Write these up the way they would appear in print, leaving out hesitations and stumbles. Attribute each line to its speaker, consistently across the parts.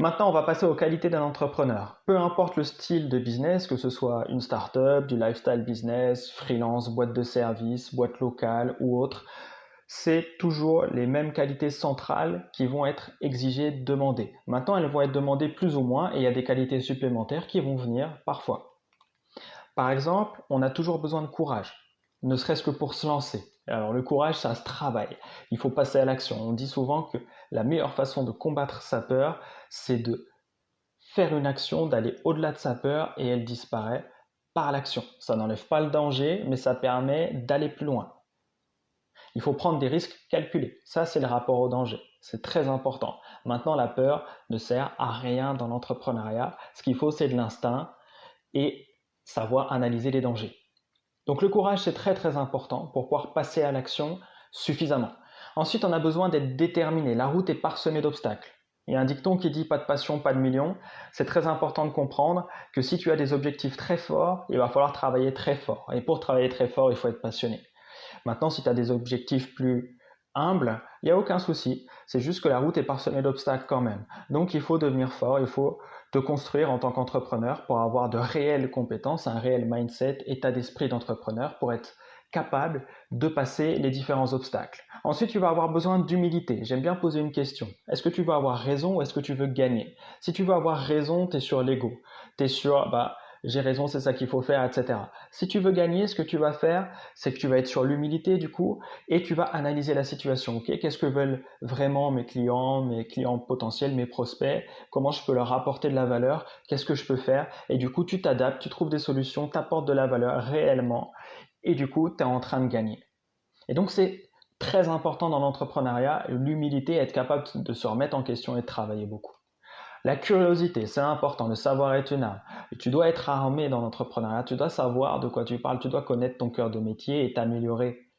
Speaker 1: Maintenant, on va passer aux qualités d'un entrepreneur. Peu importe le style de business, que ce soit une start-up, du lifestyle business, freelance, boîte de service, boîte locale ou autre, c'est toujours les mêmes qualités centrales qui vont être exigées, demandées. Maintenant, elles vont être demandées plus ou moins et il y a des qualités supplémentaires qui vont venir parfois. Par exemple, on a toujours besoin de courage, ne serait-ce que pour se lancer. Alors le courage, ça se travaille. Il faut passer à l'action. On dit souvent que la meilleure façon de combattre sa peur, c'est de faire une action, d'aller au-delà de sa peur et elle disparaît par l'action. Ça n'enlève pas le danger, mais ça permet d'aller plus loin. Il faut prendre des risques calculés. Ça, c'est le rapport au danger. C'est très important. Maintenant, la peur ne sert à rien dans l'entrepreneuriat. Ce qu'il faut, c'est de l'instinct et savoir analyser les dangers. Donc le courage, c'est très très important pour pouvoir passer à l'action suffisamment. Ensuite, on a besoin d'être déterminé. La route est parsemée d'obstacles. Il y a un dicton qui dit pas de passion, pas de million. C'est très important de comprendre que si tu as des objectifs très forts, il va falloir travailler très fort. Et pour travailler très fort, il faut être passionné. Maintenant, si tu as des objectifs plus humbles, il n'y a aucun souci. C'est juste que la route est parsemée d'obstacles quand même. Donc il faut devenir fort, il faut te construire en tant qu'entrepreneur pour avoir de réelles compétences, un réel mindset, état d'esprit d'entrepreneur pour être capable de passer les différents obstacles. Ensuite, tu vas avoir besoin d'humilité. J'aime bien poser une question. Est-ce que tu veux avoir raison ou est-ce que tu veux gagner? Si tu veux avoir raison, tu es sur l'ego. Tu es sur, j'ai raison, c'est ça qu'il faut faire, etc. Si tu veux gagner, ce que tu vas faire, c'est que tu vas être sur l'humilité du coup et tu vas analyser la situation. Ok, qu'est-ce que veulent vraiment mes clients potentiels, mes prospects? Comment je peux leur apporter de la valeur? Qu'est-ce que je peux faire? Et du coup, tu t'adaptes, tu trouves des solutions, t'apportes de la valeur réellement et du coup, tu es en train de gagner. Et donc, c'est très important dans l'entrepreneuriat, l'humilité, être capable de se remettre en question et de travailler beaucoup. La curiosité, c'est important. Le savoir est une arme. Et tu dois être armé dans l'entrepreneuriat. Tu dois savoir de quoi tu parles. Tu dois connaître ton cœur de métier et t'améliorer.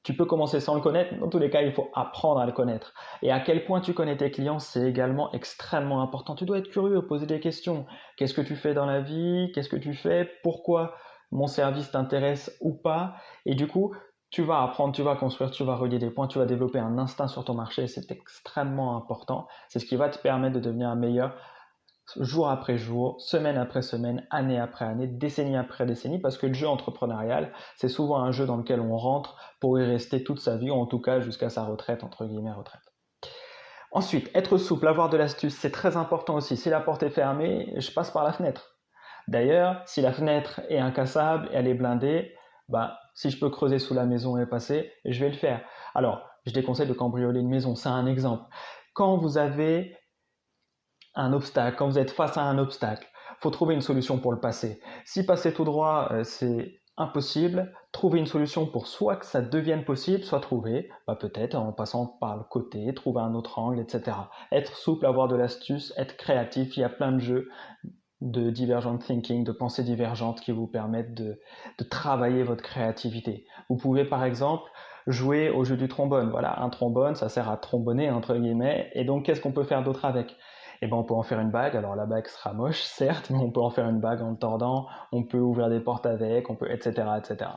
Speaker 1: Tu peux commencer sans le connaître. Dans tous les cas, il faut apprendre à le connaître. Et à quel point tu connais tes clients, c'est également extrêmement important. Tu dois être curieux, poser des questions. Qu'est-ce que tu fais dans la vie? Qu'est-ce que tu fais? Pourquoi mon service t'intéresse ou pas? Et du coup, tu vas apprendre, tu vas construire, tu vas relier des points, tu vas développer un instinct sur ton marché. C'est extrêmement important. C'est ce qui va te permettre de devenir un meilleur jour après jour, semaine après semaine, année après année, décennie après décennie, parce que le jeu entrepreneurial, c'est souvent un jeu dans lequel on rentre pour y rester toute sa vie, ou en tout cas jusqu'à sa retraite, entre guillemets retraite. Ensuite, être souple, avoir de l'astuce, c'est très important aussi. Si la porte est fermée, je passe par la fenêtre. D'ailleurs, si la fenêtre est incassable, elle est blindée, si je peux creuser sous la maison et passer, je vais le faire. Alors, je déconseille de cambrioler une maison, c'est un exemple. Quand vous avez un obstacle, quand vous êtes face à un obstacle, faut trouver une solution pour le passer. Si passer tout droit, c'est impossible, trouver une solution pour soit que ça devienne possible, soit trouver, peut-être en passant par le côté, trouver un autre angle, etc. Être souple, avoir de l'astuce, être créatif, il y a plein de jeux de divergent thinking, de pensée divergente qui vous permettent de travailler votre créativité. Vous pouvez par exemple jouer au jeu du trombone. Voilà, un trombone, ça sert à trombonner entre guillemets. Et donc, qu'est-ce qu'on peut faire d'autre avec? Eh ben, on peut en faire une bague. Alors, la bague sera moche, certes, mais on peut en faire une bague en le tordant. On peut ouvrir des portes avec, on peut, etc., etc.